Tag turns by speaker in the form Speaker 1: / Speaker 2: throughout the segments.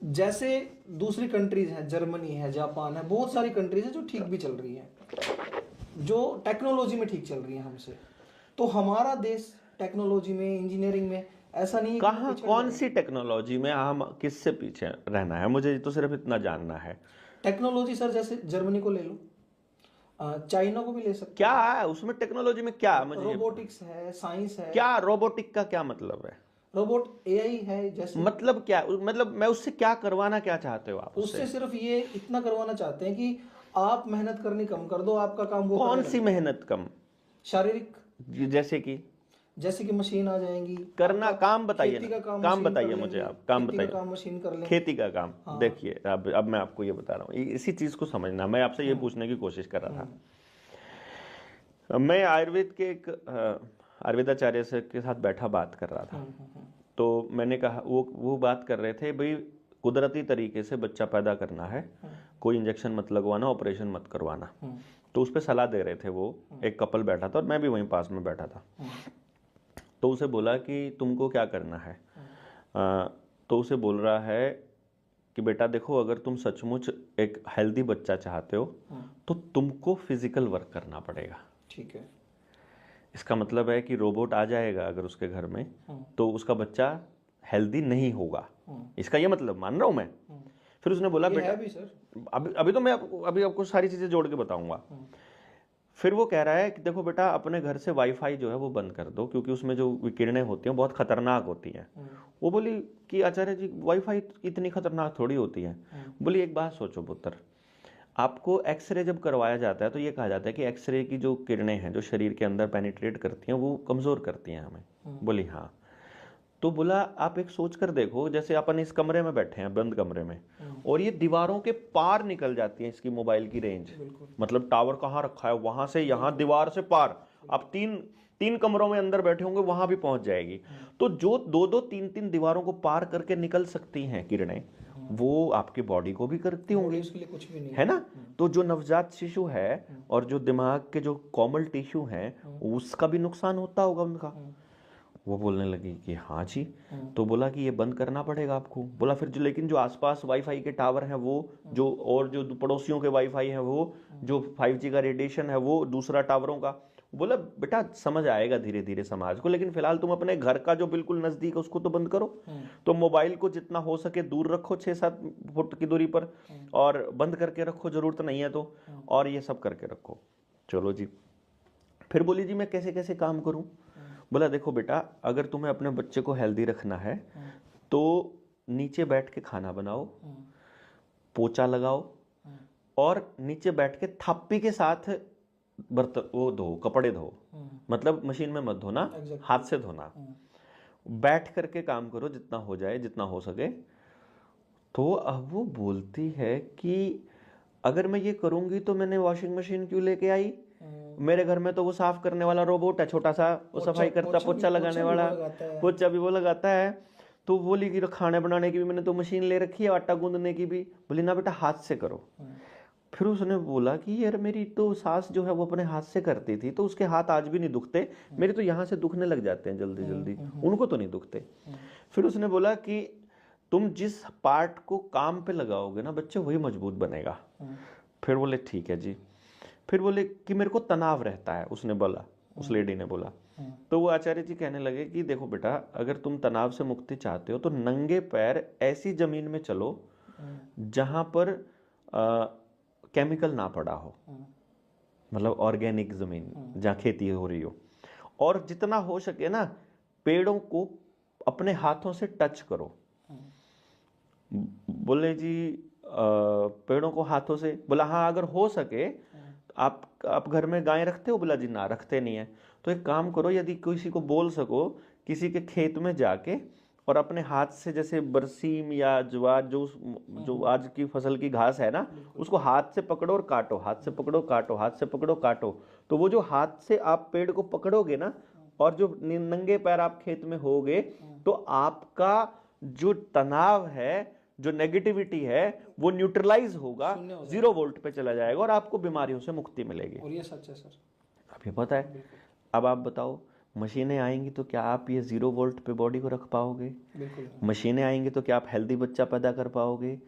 Speaker 1: जैसे दूसरी कंट्रीज हैं, जर्मनी है, जापान है, बहुत सारी कंट्रीज है जो ठीक भी चल रही हैं, जो टेक्नोलॉजी में ठीक चल रही है हमसे। तो हमारा देश टेक्नोलॉजी में, इंजीनियरिंग में ऐसा नहीं है कि वो
Speaker 2: कहाँ,
Speaker 1: पिछड़
Speaker 2: कौन
Speaker 1: जाएगा।
Speaker 2: सी टेक्नोलॉजी में हम किससे पीछे रहना है, मुझे तो सिर्फ इतना जानना है।
Speaker 1: टेक्नोलॉजी सर, जैसे जर्मनी को ले लो, चाइना को भी ले सकते
Speaker 2: क्या
Speaker 1: हो।
Speaker 2: है उसमें टेक्नोलॉजी में, क्या मुझे
Speaker 1: रोबोटिक्स है, साइंस है।
Speaker 2: क्या रोबोटिक का क्या मतलब है?
Speaker 1: रोबोट एआई है जैसे।
Speaker 2: मतलब क्या, मतलब मैं उससे क्या करवाना क्या चाहते हो आप उससे?
Speaker 1: उससे सिर्फ ये इतना करवाना चाहते हैं कि आप मेहनत करनी कम कर दो, आपका काम वो
Speaker 2: कौन
Speaker 1: करने
Speaker 2: सी
Speaker 1: लग जाए।
Speaker 2: मेहनत कम?
Speaker 1: शारीरिक,
Speaker 2: जैसे कि
Speaker 1: जैसे कि मशीन आ जाएंगी।
Speaker 2: करना,
Speaker 1: आपका
Speaker 2: काम बताइए
Speaker 1: खेती
Speaker 2: ना,
Speaker 1: का काम
Speaker 2: काम
Speaker 1: मशीन कर
Speaker 2: बताइए मुझे,
Speaker 1: लेंगे,
Speaker 2: आप काम
Speaker 1: खेती का
Speaker 2: बताइए।
Speaker 1: काम मशीन कर लेंगे।
Speaker 2: खेती का काम,
Speaker 1: हाँ।
Speaker 2: देखिए अब मैं आपको ये बता रहा हूँ, इसी चीज को समझना, मैं आपसे ये पूछने की कोशिश कर रहा था। मैं आयुर्वेद के एक आयुर्वेदाचार्य से के साथ बैठा बात कर रहा था। तो मैंने कहा, वो बात कर रहे थे भाई कुदरती तरीके से बच्चा पैदा करना है, कोई इंजेक्शन मत लगवाना, ऑपरेशन मत करवाना। तो उस पर सलाह दे रहे थे वो, एक कपल बैठा था और मैं भी वहीं पास में बैठा था। तो उसे बोला कि तुमको क्या करना है? तो उसे बोल रहा है कि बेटा देखो, अगर तुम सचमुच एक हेल्दी बच्चा चाहते हो तो तुमको फिजिकल वर्क करना पड़ेगा।
Speaker 1: ठीक है।
Speaker 2: इसका मतलब है कि रोबोट आ जाएगा अगर उसके घर में तो उसका बच्चा हेल्दी नहीं होगा, इसका ये मतलब मान रहा हूं मैं। फिर उसने बोला
Speaker 1: ये
Speaker 2: बेटा,
Speaker 1: है भी सर।
Speaker 2: अभी तो मैं अभी आपको सारी चीजें जोड़ के बताऊंगा। फिर वो कह रहा है कि देखो बेटा, अपने घर से वाईफाई जो है वो बंद कर दो, क्योंकि उसमें जो किरणें होती हैं बहुत खतरनाक होती हैं। वो बोली कि आचार्य जी, वाईफाई इतनी खतरनाक थोड़ी होती है। बोली एक बात सोचो पुत्र, आपको एक्सरे जब करवाया जाता है तो ये कहा जाता है कि एक्सरे की जो किरणें हैं जो शरीर के अंदर पेनिट्रेट करती हैं वो कमजोर करती हैं हमें। बोली हाँ। तो बोला आप एक सोच कर देखो, जैसे अपन इस कमरे में बैठे हैं, बंद कमरे में, और ये दीवारों के पार निकल जाती है इसकी मोबाइल की रेंज। मतलब टावर कहाँ रखा है, वहां से यहाँ दीवार से पार, आप तीन तीन कमरों में अंदर बैठे होंगे वहां भी पहुंच जाएगी। तो जो दो दो तीन तीन दीवारों को पार करके निकल सकती हैं किरणें, वो आपकी बॉडी को भी करती होंगी,
Speaker 1: उसके लिए कुछ भी नहीं
Speaker 2: है ना? तो जो नवजात शिशु है और जो दिमाग के जो कोमल टिश्यू हैं उसका भी नुकसान होता होगा उनका। वो बोलने लगी कि हाँ जी। तो बोला कि ये बंद करना पड़ेगा आपको। बोला फिर जो, लेकिन जो आसपास वाईफाई के टावर हैं वो जो, और जो पड़ोसियों के वाईफाई हैं वो, जो 5G का रेडिएशन है वो दूसरा टावरों का। बोला बेटा समझ आएगा धीरे धीरे समाज को, लेकिन फिलहाल तुम अपने घर का जो बिल्कुल नजदीक है उसको तो बंद करो। तो मोबाइल को जितना हो सके दूर रखो, 6-7 फुट की दूरी पर, और बंद करके रखो जरूरत नहीं है तो, और ये सब करके रखो। चलो जी। फिर बोली जी मैं कैसे कैसे काम करूं? बोला देखो बेटा, अगर तुम्हें अपने बच्चे को हेल्दी रखना है तो नीचे बैठ के खाना बनाओ, पोछा लगाओ, और नीचे बैठ के थाप्पी के साथ बर्तन वो धो, कपड़े धो। मतलब मशीन में मत धोना, हाथ से धोना। बैठ करके काम करो जितना हो जाए, जितना हो सके। तो अब वो बोलती है कि अगर मैं ये करूंगी तो मैंने वॉशिंग मशीन क्यों लेके आई? मेरे घर में तो वो साफ करने वाला रोबोट है छोटा सा, वो सफाई करता, पोछा लगाने वाला, पोछा भी वो लगाता है। तो बोली कि खाने बनाने की भी मैंने तो मशीन ले रखी है, आटा गूंदने की भी। बोली ना बेटा हाथ से करो। फिर उसने बोला कि यार मेरी तो सास जो है वो अपने हाथ से करती थी तो उसके हाथ आज भी नहीं दुखते, मेरे तो यहाँ से दुखने लग जाते हैं जल्दी जल्दी, उनको तो नहीं दुखते। फिर उसने बोला कि तुम जिस पार्ट को काम पे लगाओगे ना बच्चे, वही मजबूत बनेगा। फिर बोले ठीक है जी। फिर बोले कि मेरे को तनाव रहता है, उसने बोला, उस लेडी ने बोला। तो वो आचार्य जी कहने लगे कि देखो बेटा, अगर तुम तनाव से मुक्ति चाहते हो तो नंगे पैर ऐसी जमीन में चलो जहां पर केमिकल ना पड़ा हो, मतलब ऑर्गेनिक जमीन जहां खेती हो रही हो, और जितना हो सके ना पेड़ों को अपने हाथों से टच करो। बोले जी पेड़ों को हाथों से? बोला हाँ अगर हो सके। आप घर में गाय रखते हो? बोला जी ना, रखते नहीं है। तो एक काम करो, यदि किसी को बोल सको, किसी के खेत में जाके और अपने हाथ से, जैसे बरसीम या ज्वार, जो आज की फसल की घास है ना, उसको हाथ से पकड़ो और काटो, हाथ से पकड़ो काटो, हाथ से पकड़ो काटो। तो वो जो हाथ से आप पेड़ को पकड़ोगे ना, और जो नंगे पैर आप खेत में होगे, तो आपका जो तनाव है, जो नेगेटिविटी है, वो न्यूट्रलाइज होगा, 0 वोल्ट पे चला जाएगा और आपको बीमारियों से मुक्ति मिलेगी।
Speaker 1: और ये सच है सर।
Speaker 2: अब ये पता है। अब आप बताओ, मशीनें आएंगी तो क्या आप ये 0 वोल्ट पे बॉडी को रख पाओगे?
Speaker 1: बिल्कुल
Speaker 2: मशीनें आएंगी तो क्या आप हेल्दी बच्चा पैदा कर पाओगे?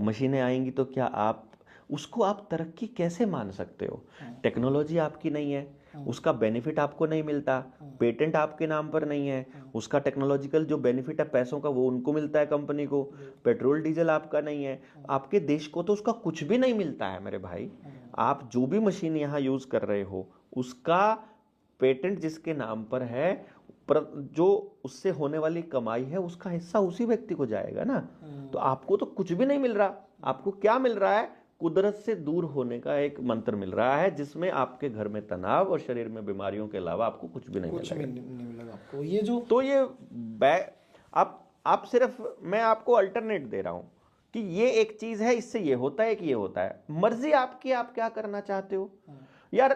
Speaker 2: मशीनें आएंगी तो क्या आप उसको आप तरक्की कैसे मान सकते हो? टेक्नोलॉजी आपकी नहीं है, उसका बेनिफिट आपको नहीं मिलता, पेटेंट आपके नाम पर नहीं है, उसका टेक्नोलॉजिकल जो बेनिफिट है पैसों का वो उनको मिलता है कंपनी को, पेट्रोल डीजल आपका नहीं है, आपके देश को तो उसका कुछ भी नहीं मिलता है मेरे भाई। आप जो भी मशीन यहाँ यूज कर रहे हो उसका पेटेंट जिसके नाम पर है, जो उससे होने वाली कमाई है उसका हिस्सा उसी व्यक्ति को जाएगा ना। तो आपको तो कुछ भी नहीं मिल रहा, आपको क्या मिल रहा है? कुदरत से दूर होने का एक मंत्र मिल रहा है जिसमें आपके घर में तनाव और शरीर में बीमारियों के अलावा आपको कुछ भी नहीं
Speaker 1: मिलेगा आपको। ये जो
Speaker 2: तो ये आप सिर्फ, मैं आपको अल्टरनेट दे रहा हूं कि ये एक चीज है, इससे ये होता है कि ये होता है, मर्जी आपकी, आप क्या करना चाहते हो। यार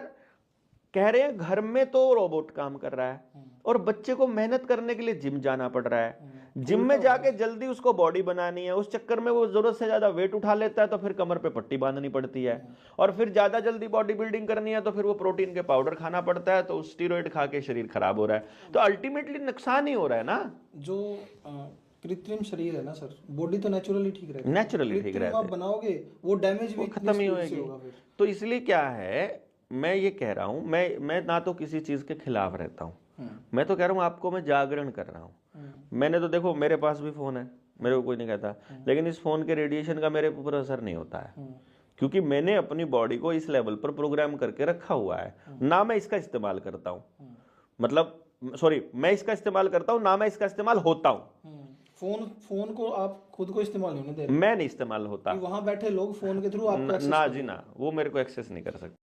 Speaker 2: कह रहे हैं घर में तो रोबोट काम कर रहा है और बच्चे को मेहनत करने के लिए जिम जाना पड़ रहा है, जिम में जाके जल्दी उसको बॉडी बनानी है, उस चक्कर में वो जरूरत से ज्यादा वेट उठा लेता है तो फिर कमर पे पट्टी बांधनी पड़ती है, और फिर ज्यादा जल्दी बॉडी बिल्डिंग करनी है तो फिर वो प्रोटीन के पाउडर खाना पड़ता है, तो स्टीरॉइड खा के शरीर खराब हो रहा है। तो अल्टीमेटली नुकसान ही हो रहा है ना।
Speaker 1: जो कृत्रिम शरीर है ना सर, बॉडी तो नेचुरली ठीक रहती है,
Speaker 2: नेचुरली ठीक रहती है,
Speaker 1: आप बनाओगे वो डैमेज भी
Speaker 2: खत्म ही होगी। तो इसलिए क्या है, मैं ये कह रहा हूं, मैं ना तो किसी चीज के खिलाफ रहता हूं, मैं तो कह रहा हूं आपको मैं जागरण कर रहा हूं। मैंने तो देखो मेरे पास भी फोन है, मेरे को कोई नहीं कहता, लेकिन इस फोन के रेडिएशन का मेरे ऊपर असर नहीं होता है, क्योंकि मैंने अपनी बॉडी को इस लेवल पर प्रोग्राम करके रखा हुआ है। ना मैं इसका इस्तेमाल करता हूं, मतलब सॉरी, मैं इसका इस्तेमाल करता हूं, ना मैं इसका इस्तेमाल होता हूं।
Speaker 1: फोन को आप खुद को इस्तेमाल नहीं होने दे रहे,
Speaker 2: मैं नहीं इस्तेमाल होता,
Speaker 1: वहां बैठे लोग फोन के थ्रू आपको
Speaker 2: ना जी ना, वो मेरे को एक्सेस नहीं कर सकते।